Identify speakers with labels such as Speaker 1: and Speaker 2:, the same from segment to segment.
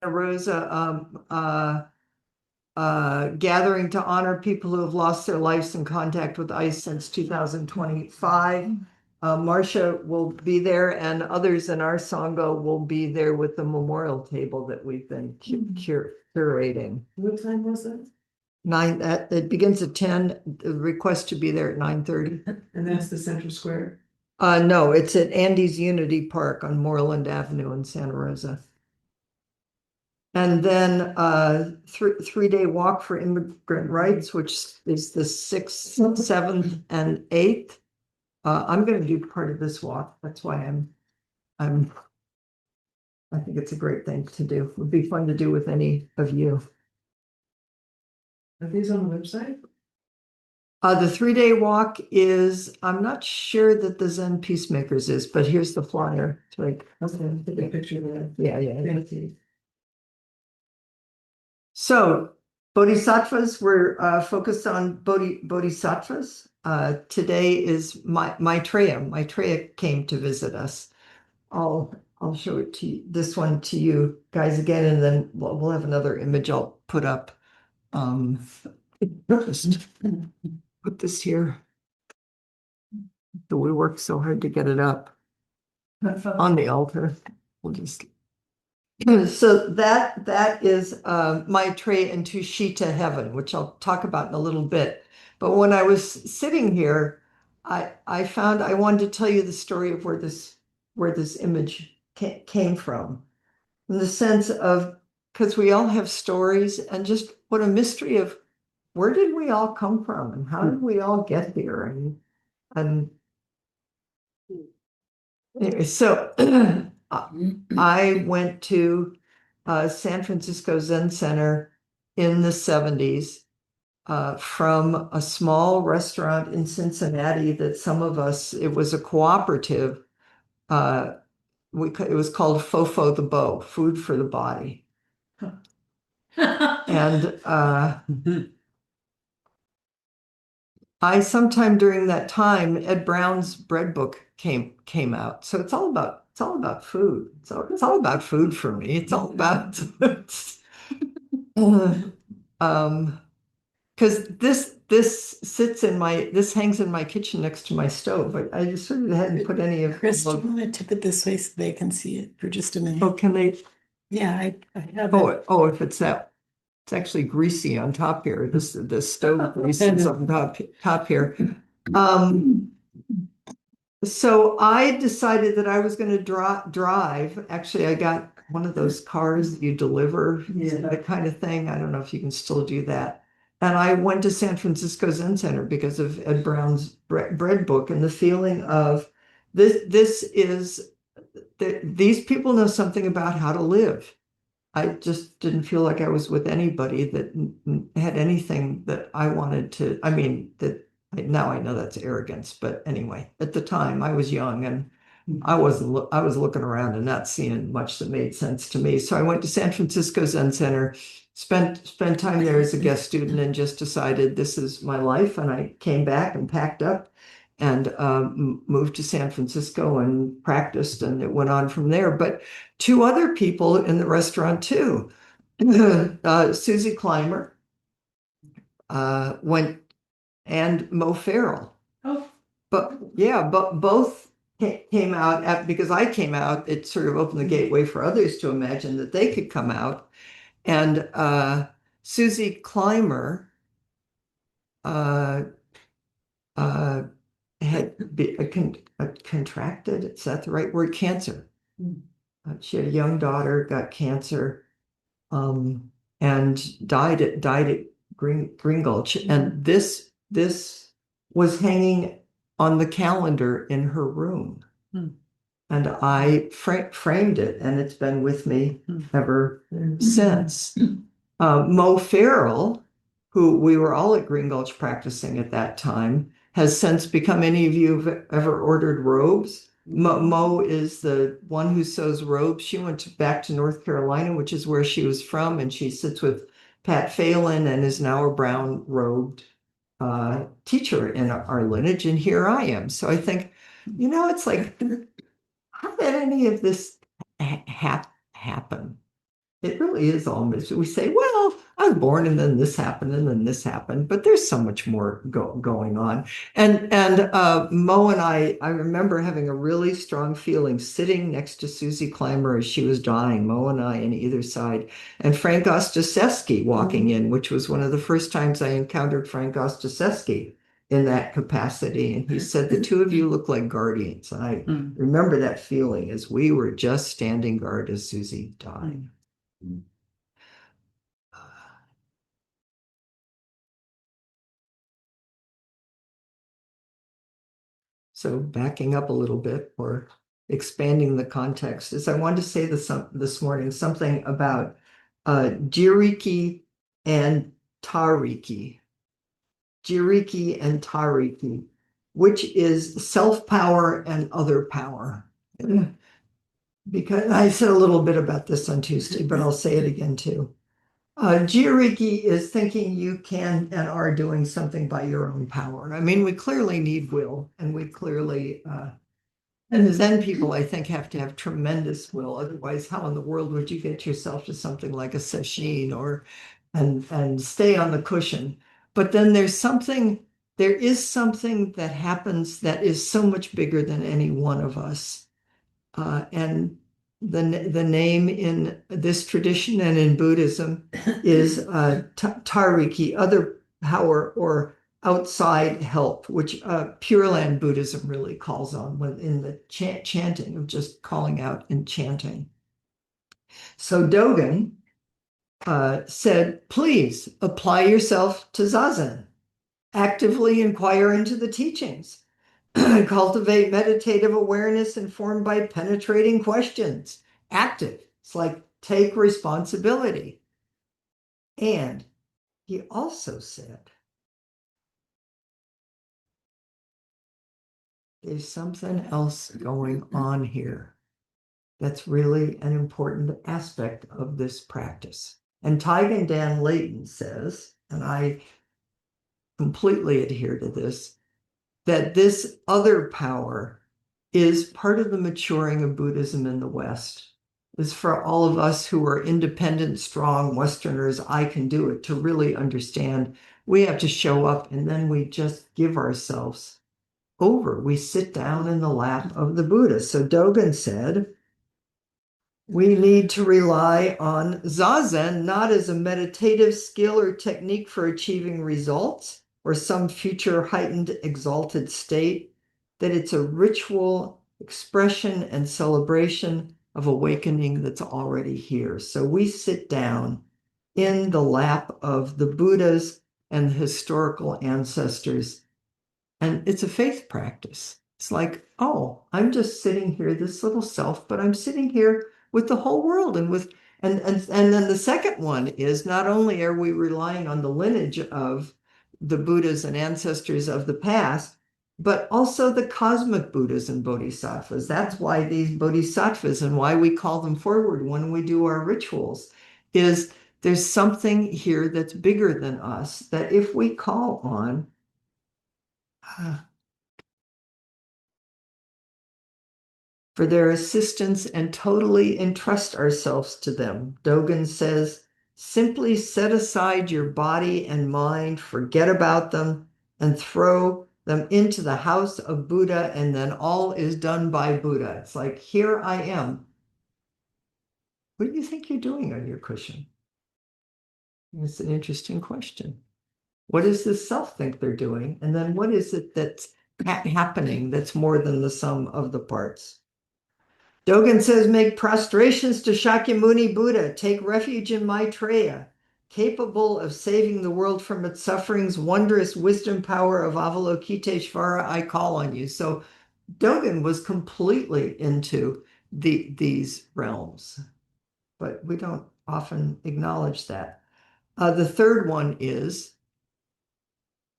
Speaker 1: Rosa gathering to honor people who have lost their lives in contact with ice since 2025. Marcia will be there, and others in our Sangha will be there with the memorial table that we've been curating.
Speaker 2: What time was it?
Speaker 1: It begins at 10. The request to be there at 9:30.
Speaker 2: And that's the Central Square?
Speaker 1: No, it's at Andy's Unity Park on Moreland Avenue in Santa Rosa. And then three-day walk for immigrant rights, which is the 6th, 7th, and 8th. I'm going to do part of this walk. That's why I think it's a great thing to do. It would be fun to do with any of you.
Speaker 2: Are these on the website?
Speaker 1: The 3-day walk is, I'm not sure that the Zen Peacemakers is, but here's the flyer. It's like,
Speaker 2: Okay, take a picture of that.
Speaker 1: yeah.
Speaker 2: Thank you.
Speaker 1: So Bodhisattvas, we're focused on Bodhisattvas. Today is Maitreya. Maitreya came to visit us. I'll show it to you, this one to you guys again, and then we'll have another image I'll put up. Just put this here. We worked so hard to get it up on the altar. We'll just so that is Maitreya and Tushita heaven, which I'll talk about in a little bit. But when I was sitting here, I found I wanted to tell you the story of where this image came from, in the sense of, because we all have stories, and just what a mystery of where did we all come from and how did we all get here, and anyway, so I went to San Francisco Zen Center in the 70s from a small restaurant in Cincinnati that some of us, it was a cooperative. It was called Fofo the Bow, Food for the Body. And I sometime during that time, Ed Brown's bread book came out. So it's all about food. So it's all about food for me. It's all about because this hangs in my kitchen next to my stove. I just sort of hadn't put any of.
Speaker 3: Chris, do you want to tip it this way so they can see it for just a minute?
Speaker 1: Oh, can they?
Speaker 3: Yeah, I have it.
Speaker 1: Oh, if it's that. It's actually greasy on top here. The stove grease is on top here. So I decided that I was going to drive. Actually, I got one of those cars that you deliver, that kind of thing. I don't know if you can still do that. And I went to San Francisco Zen Center because of Ed Brown's bread book, and the feeling of these people know something about how to live. I just didn't feel like I was with anybody that had anything that I wanted to. I mean, now I know that's arrogance, but anyway, at the time I was young and I was looking around and not seeing much that made sense to me. So I went to San Francisco Zen Center, spent time there as a guest student, and just decided this is my life. And I came back and packed up and moved to San Francisco and practiced, and it went on from there. But two other people in the restaurant too, Susie Clymer went, and Mo Farrell.
Speaker 2: Oh.
Speaker 1: But both came out because I came out. It sort of opened the gateway for others to imagine that they could come out. And Susie Clymer had contracted, is that the right word, cancer. She had a young daughter, got cancer, and died at Green Gulch. And this was hanging on the calendar in her room. And I framed it, and it's been with me ever since. Mo Farrell, who we were all at Green Gulch practicing at that time, has since become, any of you have ever ordered robes? Mo is the one who sews robes. She went back to North Carolina, which is where she was from, and she sits with Pat Phelan and is now a brown robed teacher in our lineage. And here I am. So I think, it's like, how did any of this happen? It really is all mystery. We say, well, I was born and then this happened and then this happened, but there's so much more going on. And Mo and I remember having a really strong feeling sitting next to Susie Clymer as she was dying, Mo and I on either side, and Frank Ostaseski walking in, which was one of the first times I encountered Frank Ostaseski in that capacity. And he said, the two of you look like guardians. And I remember that feeling as we were just standing guard as Susie died. So backing up a little bit or expanding the context is I wanted to say this morning something about Jiriki and Tariki. Jiriki and Tariki, which is self-power and other power. Because I said a little bit about this on Tuesday, but I'll say it again too. Jiriki is thinking you can and are doing something by your own power. I mean, we clearly need will, and we clearly, and the Zen people, I think, have to have tremendous will. Otherwise, how in the world would you get yourself to something like a sesshin or and stay on the cushion? But then there is something that happens that is so much bigger than any one of us. And the name in this tradition and in Buddhism is Tariki, other power or outside help, which Pure Land Buddhism really calls on when in the chanting of just calling out and chanting. So Dogen said, please apply yourself to Zazen, actively inquire into the teachings. Cultivate meditative awareness informed by penetrating questions. Active. It's like take responsibility. And he also said, there's something else going on here that's really an important aspect of this practice. And Taigen Dan Layton says, and I completely adhere to this, that this other power is part of the maturing of Buddhism in the West. Is for all of us who are independent, strong Westerners, I can do it, to really understand we have to show up and then we just give ourselves over. We sit down in the lap of the Buddha. So Dogen said, we need to rely on Zazen not as a meditative skill or technique for achieving results or some future heightened exalted state, that it's a ritual expression and celebration of awakening that's already here. So we sit down in the lap of the Buddhas and the historical ancestors, and it's a faith practice. It's like, oh, I'm just sitting here, this little self, but I'm sitting here with the whole world and with and then the second one is not only are we relying on the lineage of the Buddhas and ancestors of the past, but also the cosmic Buddhas and Bodhisattvas. That's why these Bodhisattvas and why we call them forward when we do our rituals is there's something here that's bigger than us that if we call on, for their assistance and totally entrust ourselves to them. Dogen says, simply set aside your body and mind, forget about them, and throw them into the house of Buddha, and then all is done by Buddha. It's like, here I am. What do you think you're doing on your cushion? It's an interesting question. What does the self think they're doing? And then what is it that's happening that's more than the sum of the parts? Dogen says, make prostrations to Shakyamuni Buddha, take refuge in Maitreya, capable of saving the world from its sufferings, wondrous wisdom power of Avalokiteshvara, I call on you. So Dogen was completely into these realms, but we don't often acknowledge that. The third one is,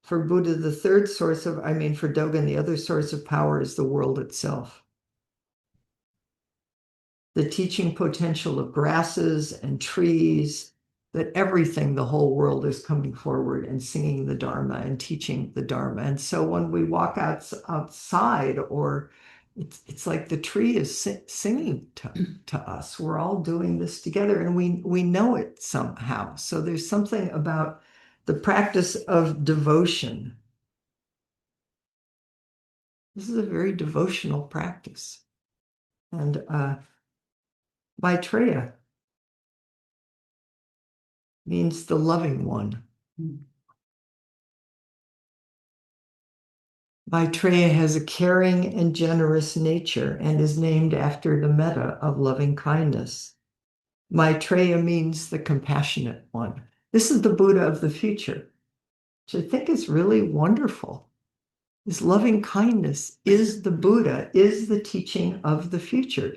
Speaker 1: for Buddha, the third source of, for Dogen, the other source of power is the world itself. The teaching potential of grasses and trees, that everything, the whole world is coming forward and singing the Dharma and teaching the Dharma. And so when we walk outside or it's like the tree is singing to us. We're all doing this together, and we know it somehow. So there's something about the practice of devotion. This is a very devotional practice. And Maitreya means the loving one. Maitreya has a caring and generous nature and is named after the metta of loving kindness. Maitreya means the compassionate one. This is the Buddha of the future, which I think is really wonderful. This loving kindness is the Buddha, is the teaching of the future,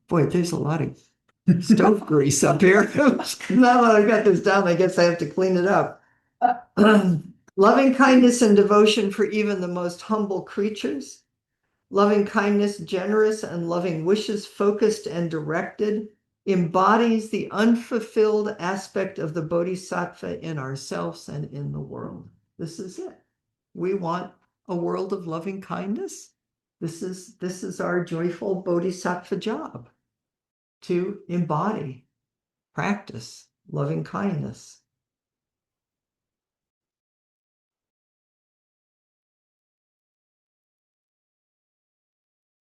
Speaker 1: boy, there's a lot of stove grease up here. Now that I've got this down, I guess I have to clean it up. Loving kindness and devotion for even the most humble creatures. Loving kindness, generous and loving wishes, focused and directed, embodies the unfulfilled aspect of the Bodhisattva in ourselves and in the world. This is it. We want a world of loving kindness. This is our joyful Bodhisattva job, to embody, practice loving kindness.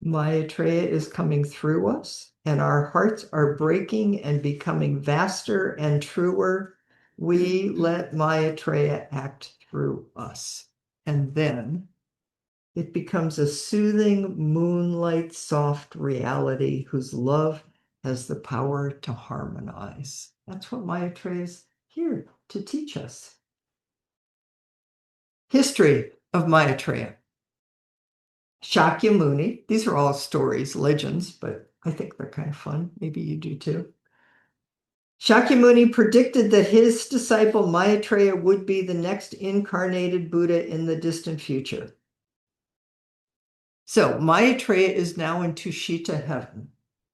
Speaker 1: Maitreya is coming through us, and our hearts are breaking and becoming vaster and truer. We let Maitreya act through us. And then it becomes a soothing, moonlight, soft reality whose love has the power to harmonize. That's what Maitreya is here to teach us. History of Maitreya. Shakyamuni, these are all stories, legends, but I think they're kind of fun. Maybe you do too. Shakyamuni predicted that his disciple Maitreya would be the next incarnated Buddha in the distant future. So Maitreya is now in Tushita heaven.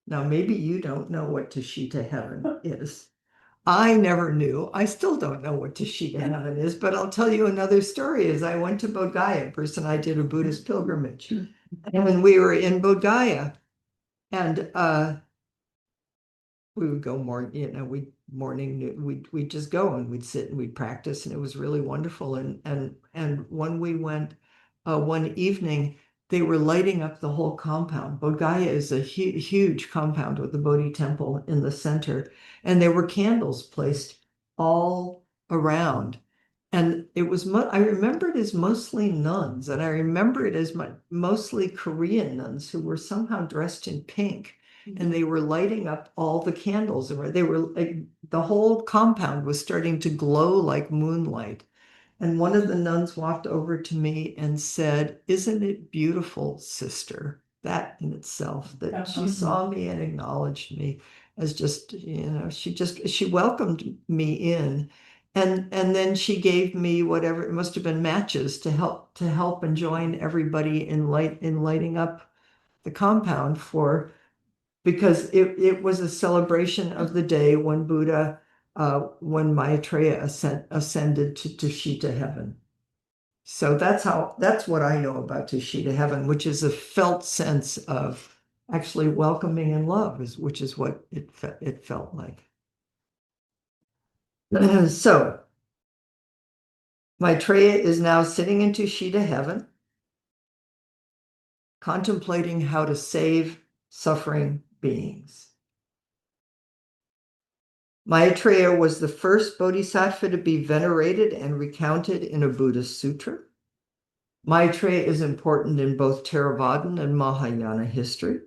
Speaker 1: Now, maybe you don't know what Tushita heaven is. I never knew. I still don't know what Tushita heaven is, but I'll tell you another story. As I went to Bodh Gaya, person I did a Buddhist pilgrimage, and we were in Bodh Gaya, and we would go we'd just go and we'd sit and we'd practice, and it was really wonderful. And when we went one evening, they were lighting up the whole compound. Bodh Gaya is a huge compound with the Bodhi temple in the center, and there were candles placed all around. And it was, I remember it as mostly nuns, and I remember it as mostly Korean nuns who were somehow dressed in pink, and they were lighting up all the candles. They were, the whole compound was starting to glow like moonlight. And one of the nuns walked over to me and said, "Isn't it beautiful, sister?" That in itself, that she saw me and acknowledged me as just, she welcomed me in. And then she gave me whatever, it must have been matches to help and join everybody in lighting up the compound because it was a celebration of the day when Buddha, when Maitreya ascended to Tushita heaven. So that's what I know about Tushita heaven, which is a felt sense of actually welcoming and love, which is what it felt like. So Maitreya is now sitting in Tushita heaven, contemplating how to save suffering beings. Maitreya was the first bodhisattva to be venerated and recounted in a Buddhist sutra. Maitreya is important in both Theravadan and Mahayana history.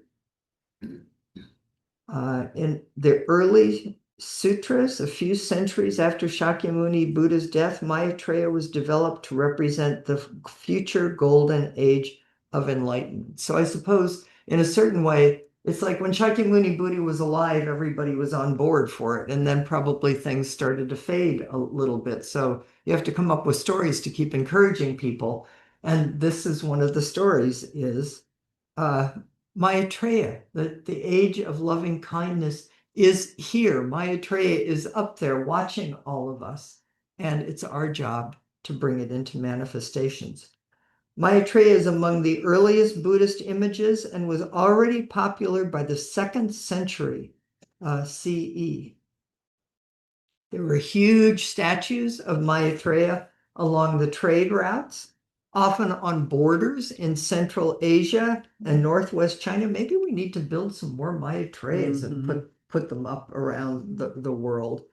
Speaker 1: In the early sutras, a few centuries after Shakyamuni Buddha's death, Maitreya was developed to represent the future golden age of enlightenment. So I suppose in a certain way, it's like when Shakyamuni Buddha was alive, everybody was on board for it. And then probably things started to fade a little bit. So you have to come up with stories to keep encouraging people. And this is one of the stories is Maitreya, the age of loving kindness is here. Maitreya is up there watching all of us. And it's our job to bring it into manifestations. Maitreya is among the earliest Buddhist images and was already popular by the 2nd century CE. There were huge statues of Maitreya along the trade routes, often on borders in Central Asia and Northwest China. Maybe we need to build some more Maitreyas and put them up around the world.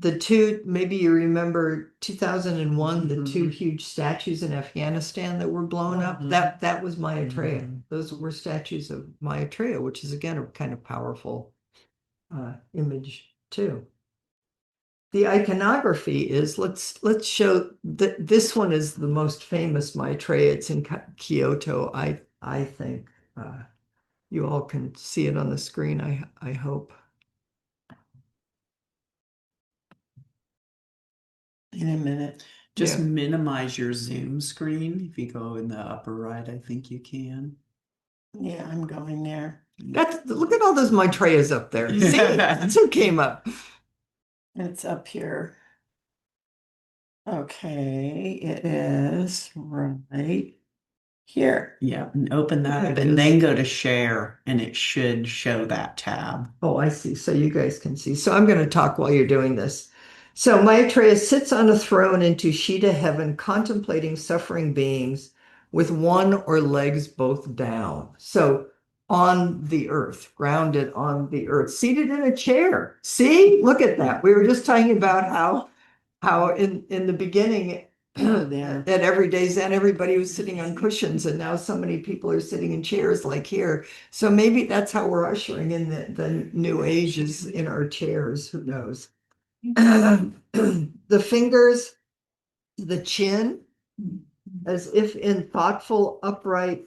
Speaker 1: The two, maybe you remember 2001, the two huge statues in Afghanistan that were blown up. That was Maitreya. Those were statues of Maitreya, which is again a kind of powerful image too. The iconography is, let's show that this one is the most famous Maitreya. It's in Kyoto. I think you all can see it on the screen. I hope.
Speaker 3: In a minute.
Speaker 4: Just
Speaker 1: Yeah.
Speaker 4: minimize your Zoom screen. If you go in the upper right, I think you can.
Speaker 3: Yeah, I'm going there.
Speaker 1: Look at all those Maitreyas up there. See, that's who came up.
Speaker 3: It's up here. Okay, it is right here.
Speaker 4: Yeah, and open that
Speaker 1: There
Speaker 4: up
Speaker 1: it
Speaker 4: and
Speaker 1: is.
Speaker 4: then go to share and it should show that tab.
Speaker 1: Oh, I see. So you guys can see. So I'm going to talk while you're doing this. So Maitreya sits on a throne in Tushita heaven, contemplating suffering beings with one or legs both down. So on the earth, grounded on the earth, seated in a chair. See, look at that. We were just talking about how in the beginning
Speaker 3: There.
Speaker 1: at everyday Zen, everybody was sitting on cushions, and now so many people are sitting in chairs like here. So maybe that's how we're ushering in the new ages in our chairs. Who knows? The fingers, the chin, as if in thoughtful, upright,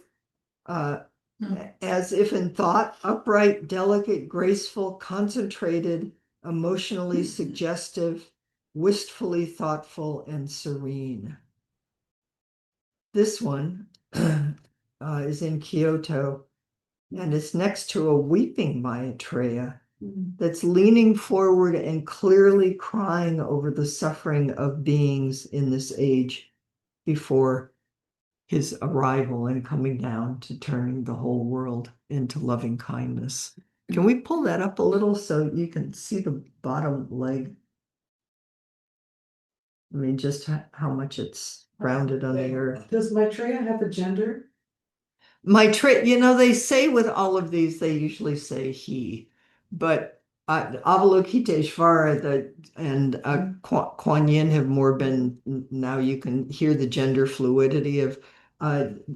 Speaker 1: as if in thought, upright, delicate, graceful, concentrated, emotionally suggestive, wistfully thoughtful, and serene. This one is in Kyoto, and it's next to a weeping Maitreya that's leaning forward and clearly crying over the suffering of beings in this age before his arrival and coming down to turning the whole world into loving kindness. Can we pull that up a little so you can see the bottom leg? I mean, just how much it's grounded on the earth.
Speaker 2: Does Maitreya have a gender?
Speaker 1: Maitreya, they say with all of these, they usually say he, but Avalokiteshvara and Kuan Yin have more been, now you can hear the gender fluidity of,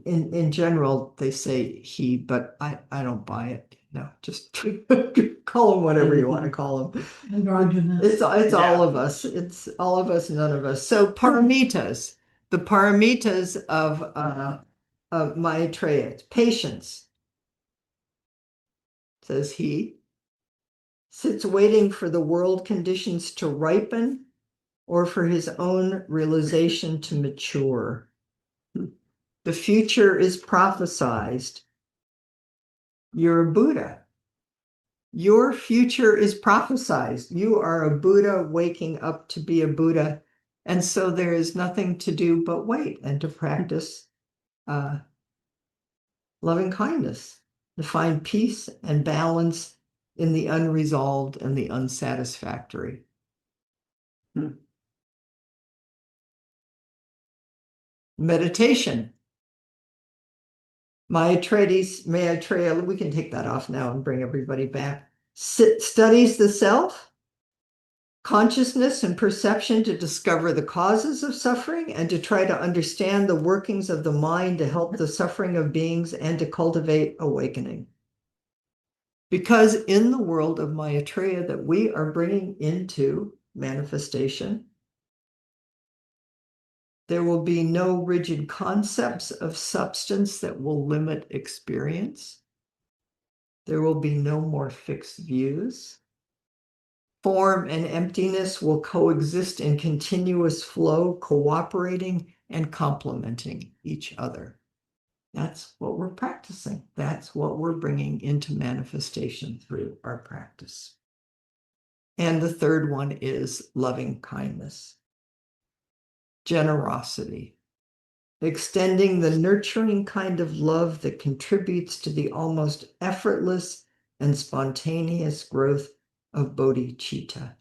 Speaker 1: in general, they say he, but I don't buy it. No, just call him whatever you want to call him. It's all of us. It's all of us, none of us. So paramitas, the paramitas of Maitreya, patience, says he, sits waiting for the world conditions to ripen or for his own realization to mature. The future is prophesized. You're a Buddha. Your future is prophesized. You are a Buddha waking up to be a Buddha. And so there is nothing to do but wait and to practice loving kindness, to find peace and balance in the unresolved and the unsatisfactory. Meditation. Maitreya, we can take that off now and bring everybody back. Studies the self, consciousness and perception to discover the causes of suffering and to try to understand the workings of the mind to help the suffering of beings and to cultivate awakening. Because in the world of Maitreya that we are bringing into manifestation, there will be no rigid concepts of substance that will limit experience. There will be no more fixed views. Form and emptiness will coexist in continuous flow, cooperating and complementing each other. That's what we're practicing. That's what we're bringing into manifestation through our practice. And the third one is loving kindness, generosity, extending the nurturing kind of love that contributes to the almost effortless and spontaneous growth of bodhicitta,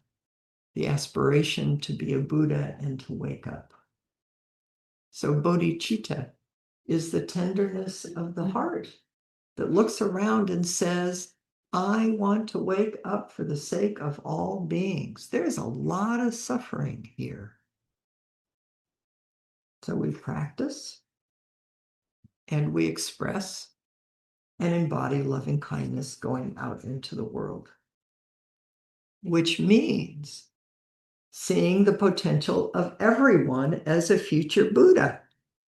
Speaker 1: the aspiration to be a Buddha and to wake up. So bodhicitta is the tenderness of the heart that looks around and says, I want to wake up for the sake of all beings. There's a lot of suffering here. So we practice and we express and embody loving kindness going out into the world, which means seeing the potential of everyone as a future Buddha,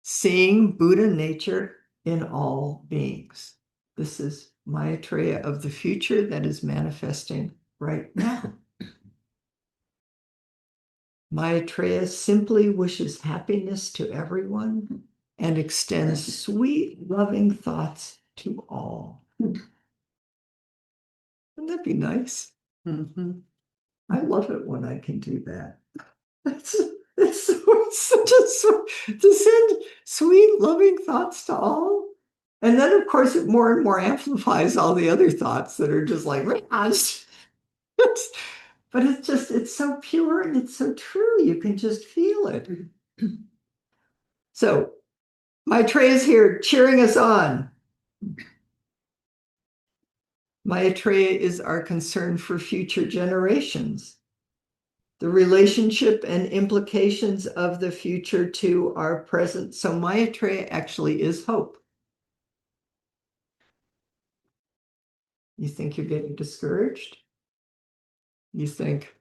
Speaker 1: seeing Buddha nature in all beings. This is Maitreya of the future that is manifesting right now. Maitreya simply wishes happiness to everyone and extends sweet, loving thoughts to all. Wouldn't that be nice?
Speaker 4: Mhm.
Speaker 1: I love it when I can do that. It's such a to send sweet, loving thoughts to all. And then, of course, it more and more amplifies all the other thoughts that are just like, but it's so pure and it's so true. You can just feel it. So Maitreya is here cheering us on. Maitreya is our concern for future generations. The relationship and implications of the future to our present. So Maitreya actually is hope. You think you're getting discouraged? You think,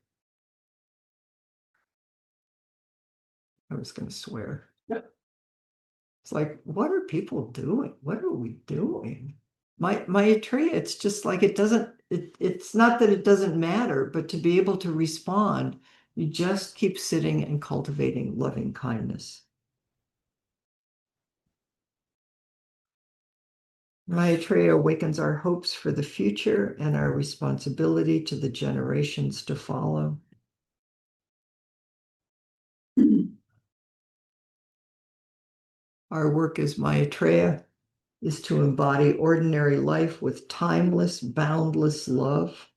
Speaker 1: I was going to swear. It's like, what are people doing? What are we doing? Maitreya, it's just like it's not that it doesn't matter, but to be able to respond, you just keep sitting and cultivating loving kindness. Maitreya awakens our hopes for the future and our responsibility to the generations to follow. Our work as Maitreya is to embody ordinary life with timeless, boundless love,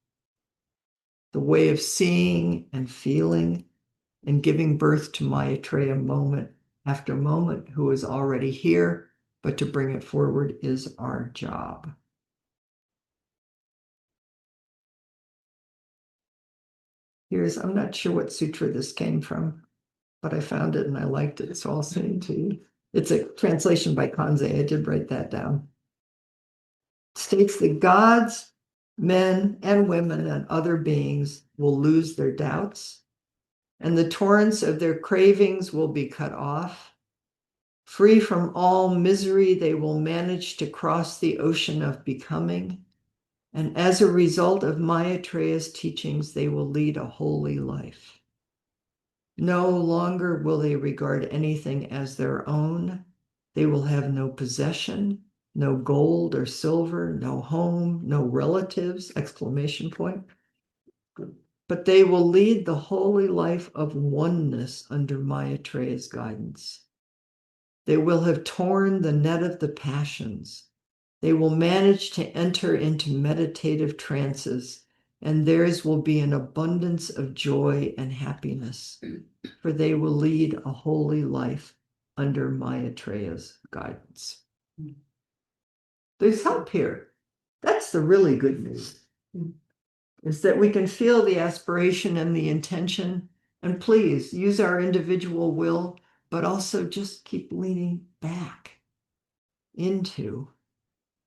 Speaker 1: the way of seeing and feeling and giving birth to Maitreya moment after moment, who is already here, but to bring it forward is our job. I'm not sure what sutra this came from, but I found it and I liked it, so I'll send it to you. It's a translation by Kanze. I did write that down. It states that gods, men and women and other beings will lose their doubts, and the torrents of their cravings will be cut off. Free from all misery, they will manage to cross the ocean of becoming, and as a result of Maitreya's teachings, they will lead a holy life. No longer will they regard anything as their own. They will have no possession, no gold or silver, no home, no relatives, exclamation point. But they will lead the holy life of oneness under Maitreya's guidance. They will have torn the net of the passions. They will manage to enter into meditative trances, and theirs will be an abundance of joy and happiness, for they will lead a holy life under Maitreya's guidance. There's hope here. That's the really good news, is that we can feel the aspiration and the intention, and please use our individual will, but also just keep leaning back into.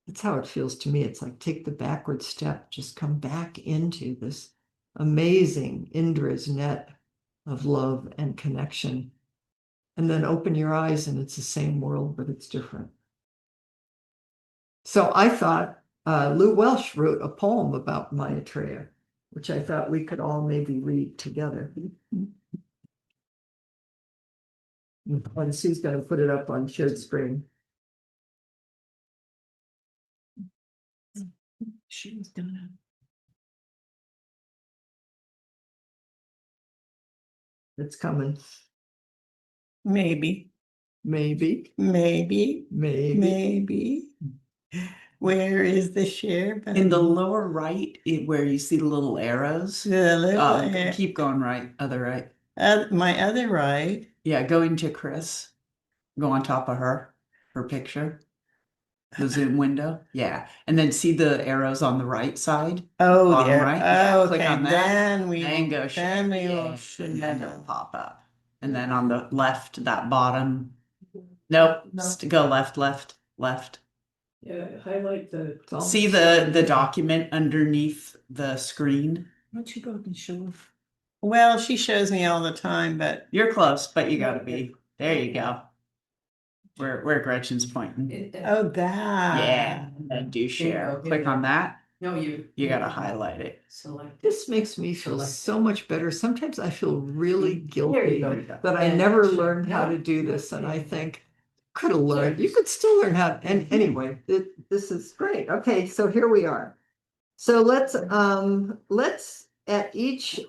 Speaker 1: That's how it feels to me. It's like take the backward step, just come back into this amazing Indra's net of love and connection, and then open your eyes and it's the same world, but it's different. So I thought Lou Welsh wrote a poem about Maitreya, which I thought we could all maybe read together. And Sue's going to put it up on shared screen.
Speaker 3: She's gonna.
Speaker 1: It's coming.
Speaker 3: Maybe.
Speaker 1: Maybe,
Speaker 3: Maybe,
Speaker 1: maybe.
Speaker 3: Where is the share button?
Speaker 4: In the lower right, where you see the little arrows.
Speaker 3: The little
Speaker 4: Keep going right, other right.
Speaker 3: my other right.
Speaker 4: Yeah, go into Chris. Go on top of her picture. The zoom window. Yeah. And then see the arrows on the right side?
Speaker 3: Oh,
Speaker 4: Bottom
Speaker 3: there.
Speaker 4: right? Yeah,
Speaker 3: Oh,
Speaker 4: click
Speaker 3: okay.
Speaker 4: on that.
Speaker 3: Then we
Speaker 4: And go
Speaker 3: then
Speaker 4: share.
Speaker 3: we will
Speaker 4: Yeah,
Speaker 3: share.
Speaker 4: and then it'll pop up. And then on the left, that bottom. Nope. Go left, left, left.
Speaker 2: Yeah, highlight the.
Speaker 4: See the document underneath the screen?
Speaker 1: Why don't you go and show?
Speaker 3: Well, she shows me all the time, but
Speaker 4: You're close, but you gotta be. There you go. Where Gretchen's pointing.
Speaker 3: oh, that.
Speaker 4: Yeah. And do share. Click on that.
Speaker 2: No, you
Speaker 4: You gotta highlight it.
Speaker 2: select.
Speaker 1: This makes me feel so much better. Sometimes I feel really guilty
Speaker 2: go.
Speaker 1: that I never learned how to do this, and I think could have learned. You could still learn how. And anyway, this is great. Okay, so here we are. So let's at each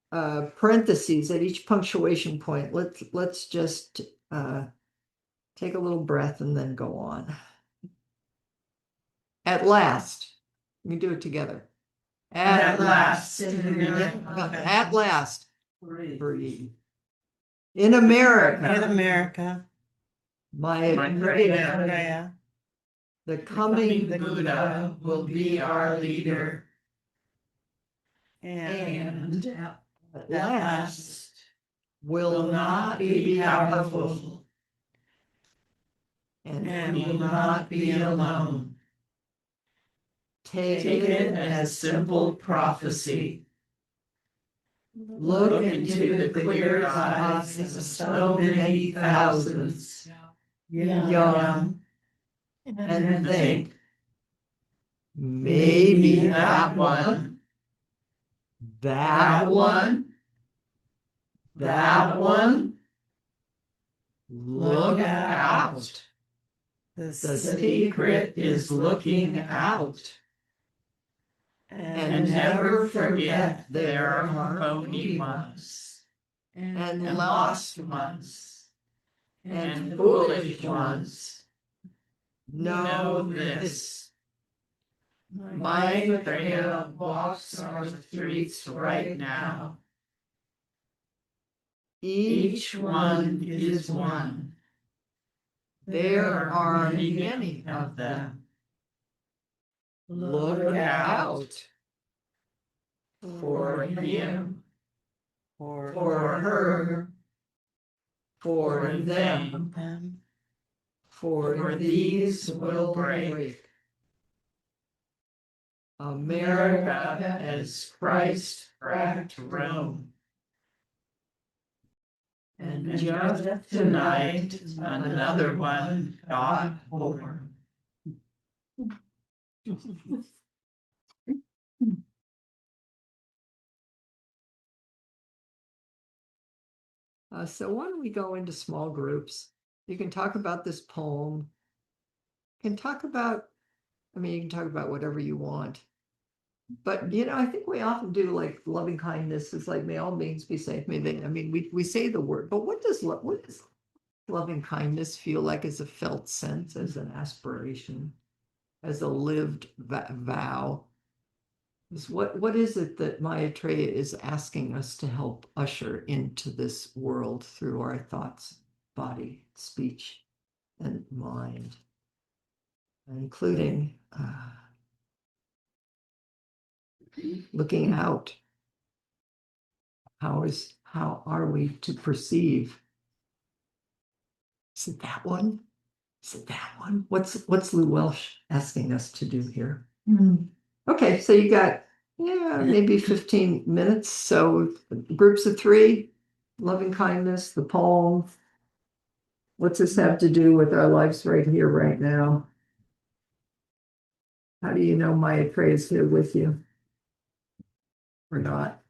Speaker 1: parentheses, at each punctuation point, let's just take a little breath and then go on. At last, we do it together. At last. At last. Breathe. In America.
Speaker 3: In America.
Speaker 1: Maitreya. The coming
Speaker 3: Buddha
Speaker 1: will be our leader.
Speaker 3: And
Speaker 1: At last will not be powerful. And will not be alone. Take it as simple prophecy. Look into the clear eyes of so many thousands, young, and think, maybe that one, that one, that one. Look out.
Speaker 3: the
Speaker 1: The secret is looking out. And never forget there are phony ones, and lost ones, and foolish ones. Know this. Maitreya walks our streets right now. Each one is one. There are many of them. Look out for him, for her, for them, for these will break. America as Christ cracked Rome. And just tonight, another one got born. So why don't we go into small groups? You can talk about this poem. You can talk about, you can talk about whatever you want. But, I think we often do like loving kindness is like, may all beings be safe. We say the word, but what does loving kindness feel like as a felt sense, as an aspiration, as a lived vow? What is it that Maitreya is asking us to help usher into this world through our thoughts, body, speech, and mind, including looking out? How are we to perceive? Is it that one? Is it that one? What's Lou Welsh asking us to do here? Okay, so you got maybe 15 minutes. So groups of 3, loving kindness, the poem. What's this have to do with our lives right here, right now? How do you know Maitreya is here with you? Or not?